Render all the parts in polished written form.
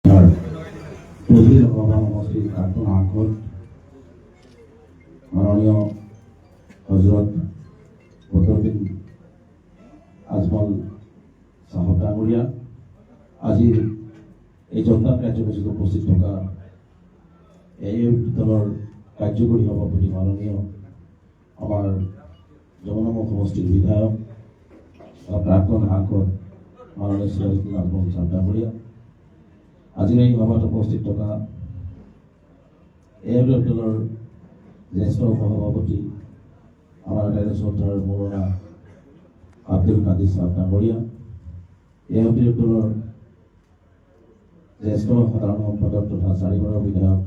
চৌধুৰী লোকসভা সমষ্টিৰ প্ৰাক্তন সাংসদ মাননীয় হজৰত বদৰুদ্দিন আজমল সাহেব ডাঙৰীয়া আজিৰ এই জনতা কাৰ্যসূচীত উপস্থিত থকা AAP দলৰ কাৰ্যকৰী সভাপতি মাননীয় আমাৰ যমুনামুখ সমষ্টিৰ বিধায়ক প্ৰাক্তন সাংসদ মাননীয় সিৰাজুদ্দিন আজমল সাহেব ডাঙৰীয়া আজিৰ এই সভাত উপস্থিত থকা AAP দলৰ জ্যেষ্ঠ সভাপতি আমাৰ শ্ৰদ্ধাৰ মৌলানা আব্দুল কাদিৰ সাহেব ডাঙৰীয়া AAP দলৰ জ্যেষ্ঠ সাধাৰণ সম্পাদক তথা চাৰিবাৰৰ বিধায়ক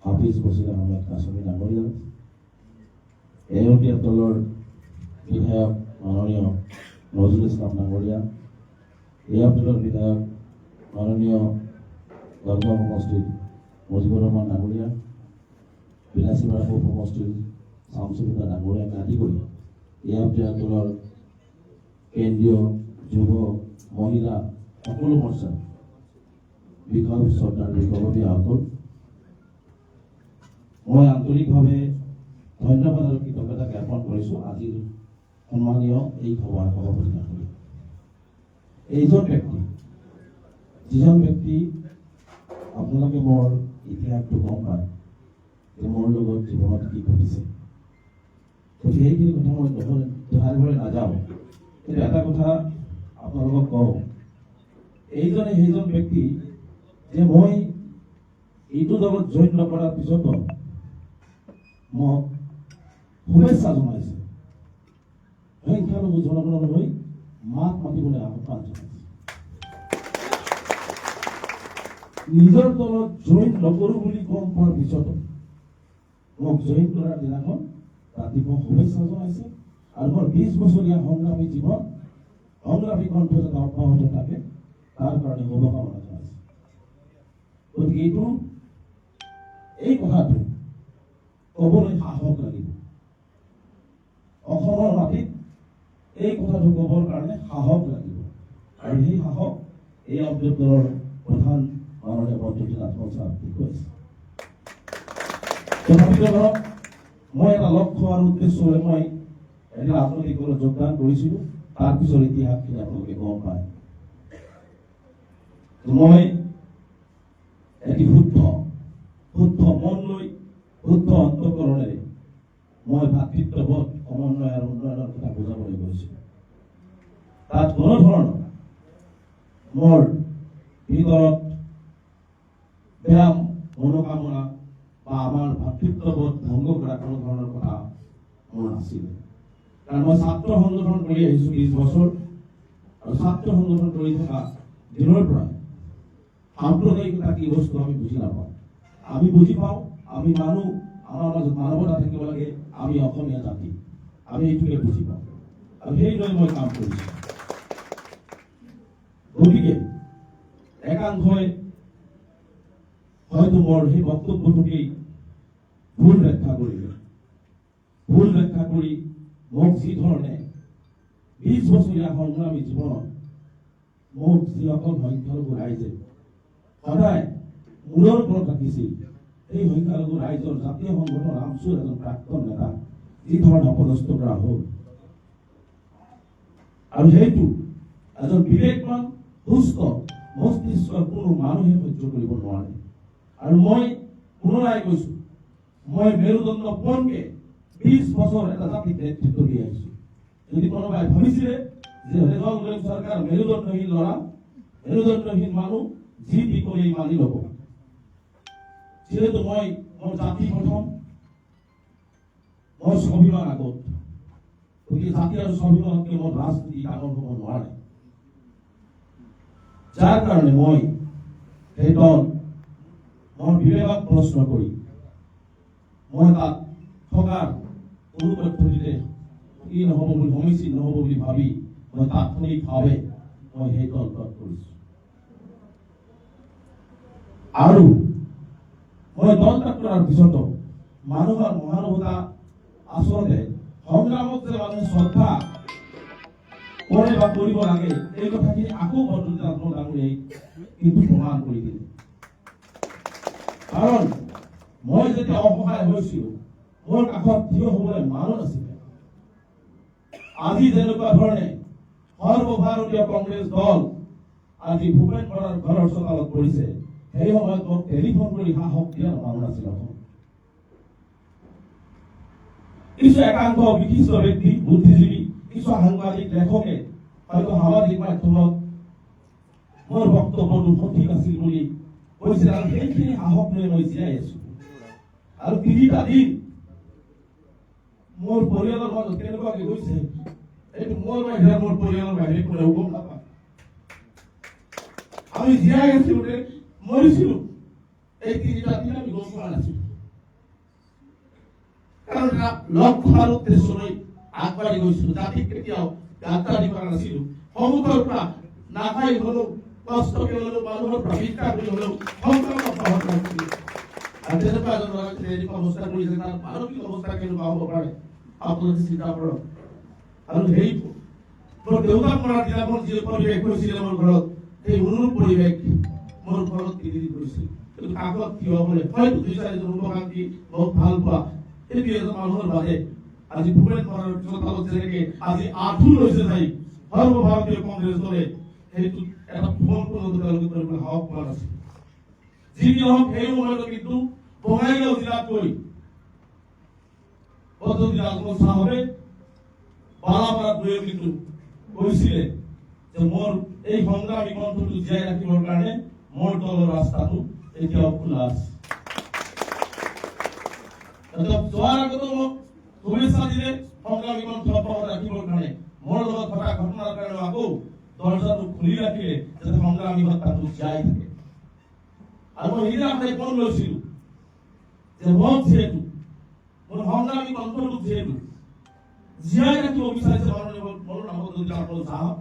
হাফিজ বছিৰ আহমেদ কাছমি ডাঙৰীয়া AAP দলৰ বিধায়ক মাননীয় নজৰুল ইছলাম ডাঙৰীয়া AAP দলৰ বিধায়ক মাননীয় গড়গাঁও সমষ্টিৰ মুজিবুৰ ৰহমান ডাঙৰীয়া বিলাসীপাৰা পূব সমষ্টিৰ শামছুল ডাঙৰীয়াক আদি কৰি AAP দলৰ কেন্দ্ৰীয় যুৱ মহিলা সকলো মৰ্চাৰ বিষয় শ্ৰদ্ধাৰ বিষয়ববীয়াসকল মই আন্তৰিকভাৱে ধন্যবাদ আৰু কৃতজ্ঞতা জ্ঞাপন কৰিছোঁ আজিৰ সন্মানীয় এই সভাৰ সভাপতি ডাঙৰীয়া যিজন ব্যক্তি আপোনালোকে মোৰ ইতিহাসটো গম পায় যে মোৰ লগত জীৱনত কি ঘটিছে গতিকে সেইখিনি কথা মই দোহাৰিবলৈ নাযাওঁ কিন্তু এটা কথা আপোনালোকক কওঁ এইজনে সেইজন ব্যক্তি যে মই এইটো দলত জইন নকৰাৰ পিছতো মোক শুভেচ্ছা জনাইছে সংখ্যালঘু জনগণলৈ মাত মাতিবলৈ আহ্বান জনাইছে নিজৰ দলত জইন নকৰোঁ বুলি গম পোৱাৰ পিছতো মোক জইন কৰাৰ দিনাখন ৰাতিপুৱা শুভেচ্ছা জনাইছে আৰু মোৰ 20 বছৰীয়া সংগ্ৰামী জীৱন সংগ্ৰামী কণ্ঠ যাতে অব্যাহত থাকে তাৰ কাৰণে শুভকামনা জনাইছে গতিকে এই কথাটো ক'বলৈ সাহস লাগিব অসমৰ মাটিত এই কথাটো ক'বৰ কাৰণে সাহস লাগিব আৰু সেই সাহস এই AAP দলৰ প্ৰধান মাননীয় বদৰুদ্দিন আজমল সাহেব দেখুৱাইছে তথাপিতো ধৰক মই এটা লক্ষ্য আৰু উদ্দেশ্যৰে মই এটি ৰাজনৈতিক দলত যোগদান কৰিছিলোঁ তাৰ পিছৰ ইতিহাসখিনি আপোনালোকে গম পায় মই এটি শুদ্ধ মন লৈ শুদ্ধ অন্তঃকৰণেৰে মই ভাতৃত্ববোধ সমন্বয় আৰু উন্নয়নৰ কথা বুজাবলৈ গৈছোঁ তাত কোনো ধৰণৰ মোৰ ভিতৰত বেয়া মনোকামনা বা আমাৰ ভাতৃত্ববোধ ভংগ কৰা কোনো ধৰণৰ কথা মোৰ নাছিল কাৰণ মই ছাত্ৰ সংগঠন কৰি আহিছোঁ 20 বছৰ আৰু ছাত্ৰ সংগঠন কৰি থকা দিনৰ পৰা সাম্প্ৰদায়িকতা কি বস্তু আমি বুজি নাপাওঁ আমি বুজি পাওঁ আমি মানুহ আমাৰ মাজত মানৱতা থাকিব লাগে আমি অসমীয়া জাতি আমি এইটোকে বুজি পাওঁ আৰু সেইদৰে মই কাম কৰিছোঁ গতিকে একাংশই হয়তো মোৰ সেই বক্তব্যটোকেই ভুল ব্যাখ্যা কৰি মোক যি ধৰণে 20 বছৰীয়া সংগ্ৰামী জীৱনত মোক যিসকল সংখ্যালঘু ৰাইজে সদায় মূৰৰ ওপৰত ৰাখিছিল এই সংখ্যালঘু ৰাইজৰ জাতীয় সংগঠন আমচুৰ এজন প্ৰাক্তন নেতা যি ধৰণে অপদস্থ কৰা হ'ল আৰু সেইটো এজন বিবেকবান সুস্থ মস্তিষ্কৰ কোনো মানুহে সহ্য কৰিব নোৱাৰে আৰু মই পুনৰাই কৈছোঁ মই মেৰুদণ্ড পোনকে 20 বছৰ এটা জাতিক নেতৃত্ব দি আহিছোঁ যদি কোনোবাই ভাবিছিলে যে ৰেজল চৰকাৰ মেৰুদণ্ডহীন ল'ৰা মেৰুদণ্ডহীন মানুহ যি দি কৰি মানি ল'ব যিহেতু মই মোৰ জাতি প্ৰথম মোৰ স্বাভিমান আগত গতিকে জাতি আৰু স্বাভিমানতকৈ মোৰ ৰাজনীতি ডাঙৰ হ'ব নোৱাৰে যাৰ কাৰণে মই সেই দল মোৰ বিবেকক প্ৰশ্ন কৰি মই তাত থকাৰ কোনো পদ্ধতিতে ই নহ'ব বুলি সমীচীন নহ'ব বুলি ভাবি মই তাৎক্ষণিকভাৱে মই সেই দল ত্যাগ কৰিছোঁ আৰু মই দল ত্যাগ কৰাৰ পিছতো মানুহৰ মহানুভৱতা আচলতে সংগ্ৰামক যে মানুহে শ্ৰদ্ধা কৰে বা কৰিব লাগে এই কথাখিনি আকৌ বৰদলৈ আত্মা ডাঙৰীয়াই কিন্তু প্ৰমাণ কৰি দিলে। কাৰণ মই যেতিয়া অসহায় হৈছিলো মোৰ কাষত থিয় হ'বলৈ মানুহ নাছিলে। আজি যেনেকুৱা ধৰণে সৰ্বভাৰতীয় কংগ্ৰেছ দল আজি ভূপেন বৰাৰ ঘৰৰ চোতালত পৰিছে, সেই সময়ত মোক টেলিফোন কৰি সাহস দিয়া মানুহ নাছিল। কিছু একাংশ বিশিষ্ট ব্যক্তি, বুদ্ধিজীৱী, কিছু সাংবাদিক, লেখকে হয়তো সামাজিক মাধ্যমত মোৰ বক্তব্যটো সঠিক আছিল বুলি কৈছিল আৰু সেইখিনি সাহস লৈ মই জীয়াই আছো। আৰু 3টা দিন মোৰ পৰিয়ালৰ মাজত কেনেকুৱাকে গৈছে এইটো মোৰ বাহিৰে মোৰ পৰিয়ালৰ বাহিৰে কোনেও গম নাপায়। আমি জীয়াই আছিলো নে মৰিছিলো এই 3টা দিন আমি গম পোৱা নাছিলো। কাৰণ লক্ষ্য আৰু উদ্দেশ্য লৈ আগবাঢ়ি গৈছিলো। জাতিক কেতিয়াও গাদ্দাৰি কৰা নাছিলো। সন্মুখৰ পৰা নাখাই হলেও কষ্টকে হলেও মানুহৰ পৰা ভিক্ষা কৰি হলেও সংগ্ৰাম অব্যাহত ৰাখিছিলো। আৰু তেনেকুৱা এজন ল'ৰা ছোৱালী অৱস্থা কৰিছে, তাৰ মানসিক অৱস্থা কেনেকুৱা হ'ব পাৰে আপোনালোকে চিন্তা কৰক। আৰু সেই মোৰ দেউতাক মৰাৰ দিনাখন যি পৰিৱেশ হৈছিলে মোৰ ঘৰত, সেই অনুৰূপ পৰিৱেশ মোৰ ঘৰত 3 দিন কৰিছিল। কিন্তু কাষত থিয় হ'লে হয়তো 2-4জন উপকান্তি বহুত ভাল পোৱা এই 2 মানুহৰ বাদে আজি ভূপেন বৰাৰ চোতালত যেনেকে আজি আঁঠু লৈছে যাই সৰ্বভাৰতীয় কংগ্ৰেছ দলে সেইটো এটা ফোন তেওঁলোকে কৰিবলৈ সাহস পোৱা নাছিল। যি নহওক সেই সময়ত কিন্তু বঙাইগাঁও জিলাত গৈ পদ্ধতি আজমল সাহেবে বালাপাৰাত গৈ কিন্তু কৈছিলে যে মোৰ এই সংগ্ৰামী কণ্ঠটো জীয়াই ৰাখিবৰ কাৰণে মোৰ দলৰ ৰাস্তাটো এতিয়াও খোলা আছে। যোৱাৰ আগতো মোক শুভেচ্ছা দিলে সংগ্ৰামী কণ্ঠ অব্যাহত ৰাখিবৰ কাৰণে। মোৰ লগত ঘটা ঘটনাৰ কাৰণে আকৌ দৰ্জাটো খুলি ৰাখিলে যাতে সংগ্ৰামী সত্তাটো জীয়াই থাকে। আৰু মই সেইদিনাখনে ফোন লৈছিলো যে মোক যিহেতু মোৰ সংগ্ৰামী কণ্ঠটোক যিহেতু জীয়াই ৰাখিব বিচাৰিছে মোৰ নামত যদি আপোনালোক চাওক।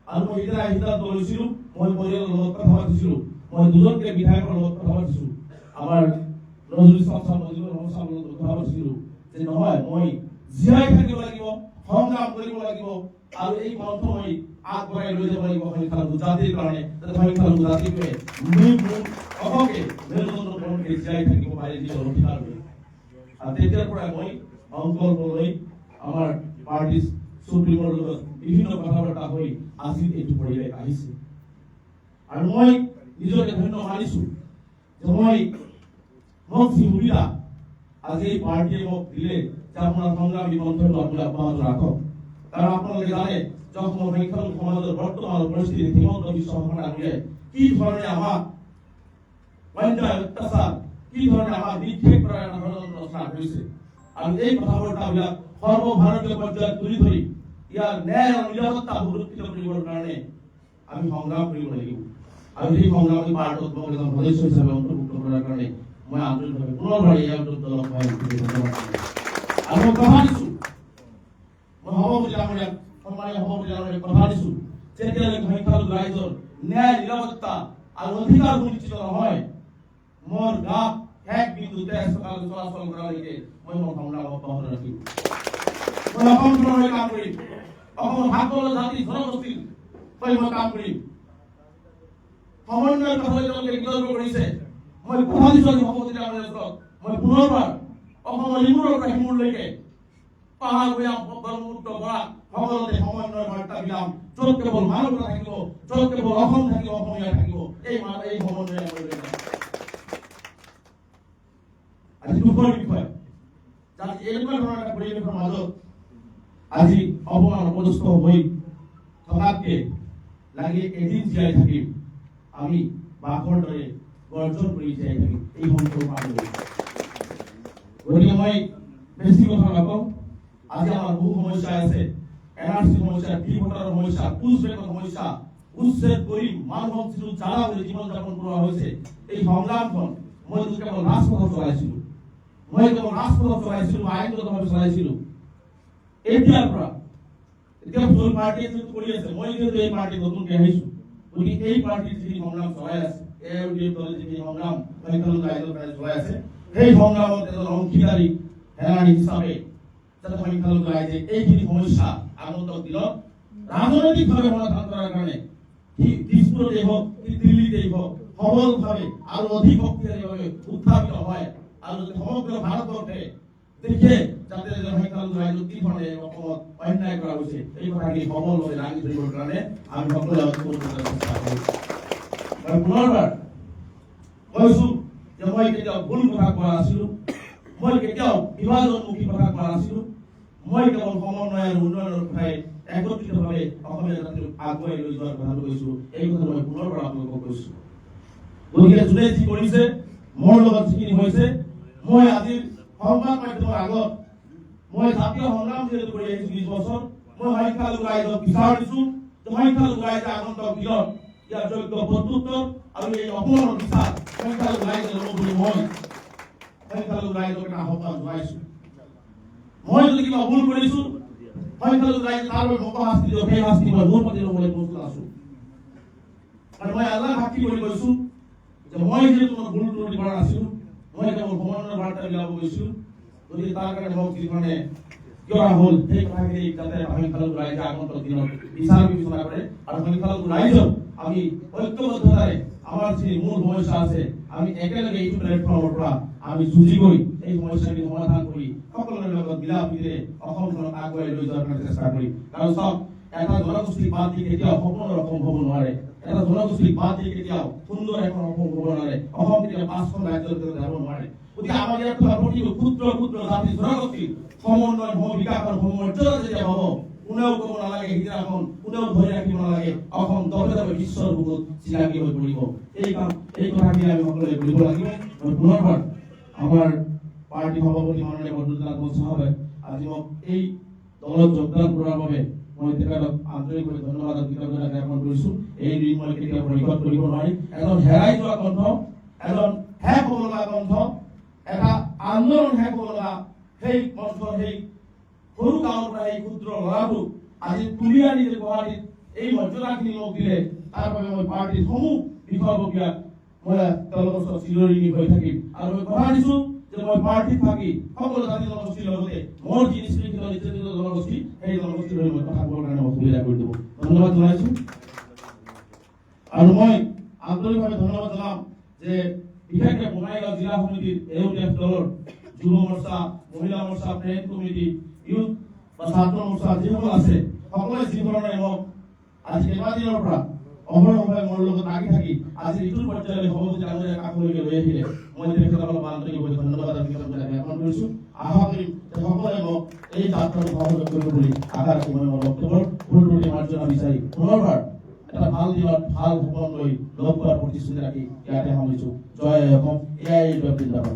আৰু মই সেইদিনা সিদ্ধান্ত লৈছিলো, মই পৰিয়ালৰ লগত কথা পাতিছিলো, মই 2জনকে বিধায়কৰ লগত কথা পাতিছিলো, আমাৰ নজৰুল ইছলাম সাহেব, মজিবুৰ ৰহমান সাহেবৰ লগত কথা পাতিছিলো যে নহয় মই জীয়াই থাকিব লাগিব, সংগ্ৰাম কৰিব লাগিব আৰু এই কণ্ঠ মই আগবঢ়াই লৈ যাব লাগিব সংখ্যালঘু জাতিৰ কাৰণে, যাতে সংখ্যালঘু জাতিটোৱে অহকে মেৰুদণ্ডকে জীয়াই থাকিব পাৰে নিজৰ অধিকাৰ লৈ। আৰু তেতিয়াৰ পৰা মই সংকল্প লৈ আমাৰ পাৰ্টি সুপ্ৰিমৰ লগত বিভিন্ন কথা বাৰ্তা হৈ আজি এইটো পৰিৱেশ আহিছে। আৰু মই নিজকে ধন্য মানিছো যে মোক যি সুবিধা আজি এই পাৰ্টিয়ে মোক দিলে যে আপোনাৰ সংগ্ৰামী কণ্ঠটো আপুনি অব্যাহত ৰাখক। কাৰণ আপোনালোকে জানে যখন সংখ্যালঘু সমাজৰ বৰ্তমান পৰিস্থিতি হিমন্ত বিশ্ব শৰ্মাই কি ধৰণে আমাক অন্যায় অত্যাচাৰ কি ধৰণে আমাক নিক্ষেপ কৰাৰ ৰচনা কৰিছে। আৰু এই কথা বাৰ্তাবিলাক সৰ্বভাৰতীয় পৰ্যায়ত তুলি ধৰি ইয়াৰ ন্যায় আৰু নিৰাপত্তা সুৰক্ষিত কৰিবৰ কাৰণে আমি সংগ্ৰাম কৰিব লাগিব। আৰু এই সংগ্ৰামী পাৰ্টত মোক এজন সদস্য হিচাপে অন্তৰ্ভুক্ত কৰাৰ কাৰণে মই আন্তৰিকভাৱে পুনৰবাৰ এই দলক মই ধন্যবাদ আৰু মই কথা দিছো, মই সভাপতি ডাঙৰীয়াক সন্মানীয় সভাপতি ডাঙৰীয়াক কথা দিছো যেতিয়ালৈকে সংখ্যালঘু ৰাইজৰ ন্যায় নিৰাপত্তা আৰু অধিকাৰ সুনিশ্চিত নহয় মোৰ গাত 1 বিন্দু তেজ চলাচল কৰালৈকে মই মোৰ সংগ্ৰাম অব্যাহত ৰাখিম। মই অসমখনৰ হৈ কাম কৰিম, অসমৰ সকলো জাতি জনগোষ্ঠীৰ হৈ মই কাম কৰিম। সমন্বয়ৰ কথা তেওঁলোকে বিতৰ্ক কৰিছে, মই কথা দিছো সভাপতি ডাঙৰীয়াৰ ওচৰত মই পুনৰবাৰ অসমৰ ইমূৰৰ পৰা সিমূৰলৈকে পাহাৰ ভৈয়াম ব্ৰহ্মপুত্ৰ বৰা সকলোতে সমন্বয়ৰ বাৰ্তা বিলাম। য'ত কেৱল মানৱতা থাকিব, য'ত কেৱল অসম থাকিব, অসমীয়া থাকিব, এই সমন্বয় আজি দুখৰ বিষয় যাতে এনেকুৱা ধৰণৰ এটা পৰিৱেশৰ মাজত আজি অপমান অপদস্থ হৈ থকাতকে লাগে এদিন জীয়াই থাকিম আমি বাঘৰ দৰে গৰ্জন কৰি জীয়াই থাকিম এই সংকল্প পাবলৈ। গতিকে মই বেছি কথা নকওঁ। আজি আমাৰ বহু সমস্যা আছে, এনআৰচি সমস্যা, ডি ভোটাৰৰ সমস্যা, পুষ্পেকৰ সমস্যা উচ্ছেদ কৰি মানুহক যিটো জ্বালা কৰি জীৱন যাপন কৰোৱা হৈছে এই সংগ্ৰামখন মই কেৱল ৰাজপথত চলাইছিলো, আইনগতভাৱে চলাইছিলো। এতিয়াৰ পৰা এতিয়া ফুল পাৰ্টিয়ে যিটো কৰি আছে, মই যিহেতু এই পাৰ্টি নতুনকে আহিছো, গতিকে এই পাৰ্টিৰ যিখিনি সংগ্ৰাম চলাই আছে, এওঁলোকে দলে যিখিনি সংগ্ৰাম সংখ্যালঘু ৰাইজৰ কাৰণে চলাই আছে, সেই সংগ্ৰামত এজন অংশীদাৰী হেৰাৰী হিচাপে যাতে সংখ্যালঘু ৰাইজে এইখিনি সমস্যা আগন্তুক দিনত ৰাজনৈতিকভাৱে সমাধান কৰাৰ কাৰণে দিছপুৰতেই হওক দিল্লীতেই হওক সবলভাৱে আৰু অধিক শক্তিশালীভাৱে উত্থাপিত হয় আৰু সমগ্ৰ ভাৰতবৰ্ষে দেখে যাতে সংখ্যালঘু ৰাইজক কি ধৰণে অসমত অন্যায় কৰা হৈছে এই কথাখিনি সবলভাৱে দাঙি ধৰিবৰ কাৰণে আমি সকলোৱে চেষ্টা কৰোঁ। মই পুনৰবাৰ কৈছোঁ যে মই কেতিয়াও ভুল কথা কোৱা নাছিলোঁ, মই কেতিয়াও বিভাজনমুখী কথা কোৱা নাছিলোঁ, মই কেৱল সমন্বয় আৰু উন্নয়নৰ কথাই একত্ৰিতভাৱে অসমীয়া জাতিক আগুৱাই লৈ যোৱাৰ কথাটো কৈছোঁ। এই কথা মই পুনৰবাৰ আপোনালোকক কৈছোঁ। গতিকে যোনে যি কৰিছে মোৰ লগত যিখিনি হৈছে, মই আজি সংবাদ মাধ্যমৰ আগত মই জাতীয় সংগ্ৰাম যিহেতু কৰি আহিছোঁ 20 বছৰ, মই সংখ্যালঘু ৰাইজক বিচাৰ দিছোঁ যে সংখ্যালঘু ৰাইজে আগন্তুক দিনত ইয়াৰ যোগ্য প্ৰত্যুত্তৰ আৰু এই অপমানৰ বিচাৰ সংখ্যালঘু ৰাইজে ল'ব বুলি মই সংখ্যালঘু ৰাইজক এটা আহ্বান জনাইছোঁ। মই যদি কিবা ভুল কৰিছোঁ সংখ্যালঘু ৰাইজে তাৰ বাবে মোক শাস্তি দিয়ক, সেই শাস্তি মই মোৰ প্ৰতি ল'বলৈ প্ৰস্তুত আছোঁ। আৰু মই আল্লাহ সাক্ষী কৰি কৈছোঁ যে মই যিহেতু কোনো ভুল ত্ৰুটি কৰা নাছিলোঁ, মই কেৱল ভ্ৰমণৰ বাৰ্তা বিলাব গৈছিলোঁ। গতিকে তাৰ কাৰণে মোক যিখনে কৰা হ'ল সেই কথাখিনি যাতে সংখ্যালঘু ৰাইজে আগন্তুক দিনত বিচাৰ বিবেচনা কৰে আৰু সংখ্যালঘু ৰাইজক আমি ঐক্যবদ্ধতাৰে আমাৰ যি মূল সমস্যা আছে আমি একেলগে এইটো প্লেটফৰ্মৰ পৰা আমি যুঁজি গৈ এই সমস্যাখিনি সমাধান কৰি সকলোৰে লগত মিলা প্ৰীতিৰে অসমখনক আগুৱাই লৈ যোৱাৰ কাৰণে চেষ্টা কৰি। কাৰণ চাওক, এটা জনগোষ্ঠীক বাদ দি কেতিয়াও সপোনৰ অসম হ'ব নোৱাৰে, এটা জনগোষ্ঠীক বাদ দি কেতিয়াও সুন্দৰ এখন অসম হ'ব নোৱাৰে, অসম কেতিয়াও 5খন ৰাজ্যৰ ভিতৰত যাব নোৱাৰে। গতিকে আমাৰ ইয়াত থকা প্ৰতিটো ক্ষুদ্ৰ ক্ষুদ্ৰ জাতি জনগোষ্ঠীৰ সমন্বয় বিকাশ আৰু সমমৰ্যাদা যেতিয়া হ'ব, কোনেও ক'ব নালাগে সিদিনাখন, কোনেও ধৰি ৰাখিব নালাগে, অসম দবে দবে বিশ্বৰ বুকুত চিনাকি হৈ পৰিব। এই কথাখিনি আমি সকলোৱে কৰিব লাগিব। মই পুনৰবাৰ আমাৰ পাৰ্টি সভাপতি মাননীয় বদৰুদ্দিন সাহেবে আজি মোক এই দলত যোগদান কৰাৰ বাবে মই তেখেতক আন্তৰিকভাৱে ধন্যবাদ আৰু কৃতজ্ঞতা জ্ঞাপন কৰিছোঁ। এই ঋণ মই কেতিয়াও পৰিশোধ কৰিব নোৱাৰিম। এজন হেৰাই যোৱা কণ্ঠ, এজন শেষ হ'ব লগা কণ্ঠ, এটা আন্দোলন শেষ হ'ব লগা সেই কণ্ঠ, সেই সৰু গাঁৱৰ পৰা এই ক্ষুদ্ৰ ল'ৰাটো আজি তুলি আনি যে গুৱাহাটীত এই মৰ্যাদাখিনি মোক দিলে, তাৰ বাবে মই পাৰ্টিৰ সমূহ বিষয়ববীয়াক মই তেওঁলোকৰ ওচৰত চিৰঋণী হৈ থাকিম। আৰু মই কথা দিছোঁ যে মই পাৰ্টিত থাকি সকলো জাতি জনগোষ্ঠীৰ লগতে মোৰ যি নিষ্পৃত নিৰ্যাতিত জনগোষ্ঠী সেই জনগোষ্ঠীৰ হৈ মই কথা ক'বৰ কাৰণে মই সুবিধা কৰি দিব। ধন্যবাদ জনাইছোঁ। আৰু মই আন্তৰিকভাৱে ধন্যবাদ জনাম যে বিশেষকৈ বঙাইগাঁও জিলা সমিতিৰ এওঁটেফ দলৰ যুৱ মৰ্চা, মহিলা মৰ্চা, ফ্ৰেণ্ড কমিটি, ইউথ বা ছাত্ৰ মৰ্চা যিসকল আছে, সকলোৱে যি ধৰণে মোক আজি কেইবাদিনৰ পৰা অহৰহে মোৰ লগত লাগি থাকি আজি ইটো পৰ্যায়লৈ সভাপতি ডাঙৰীয়া কাষলৈকে লৈ আহিলে, মই তেখেতসকলক আন্তৰিকভাৱে ধন্যবাদ আৰু কৃতজ্ঞতা জ্ঞাপন কৰিছোঁ। আশা কৰিম যে সকলোৱে মোক এই যাত্ৰাত সহযোগ কৰিব বুলি আশা ৰাখি মই মোৰ বক্তব্যৰ ভুল ত্ৰুটি মাৰ্জনা বিচাৰি পুনৰবাৰ এটা ভাল দিনত ভাল সপোন লৈ লগ পোৱাৰ প্ৰতিশ্ৰুতি ৰাখি ইয়াতে সামৰিছোঁ। জয় অসম, এয়াই জিন্দাবাদ।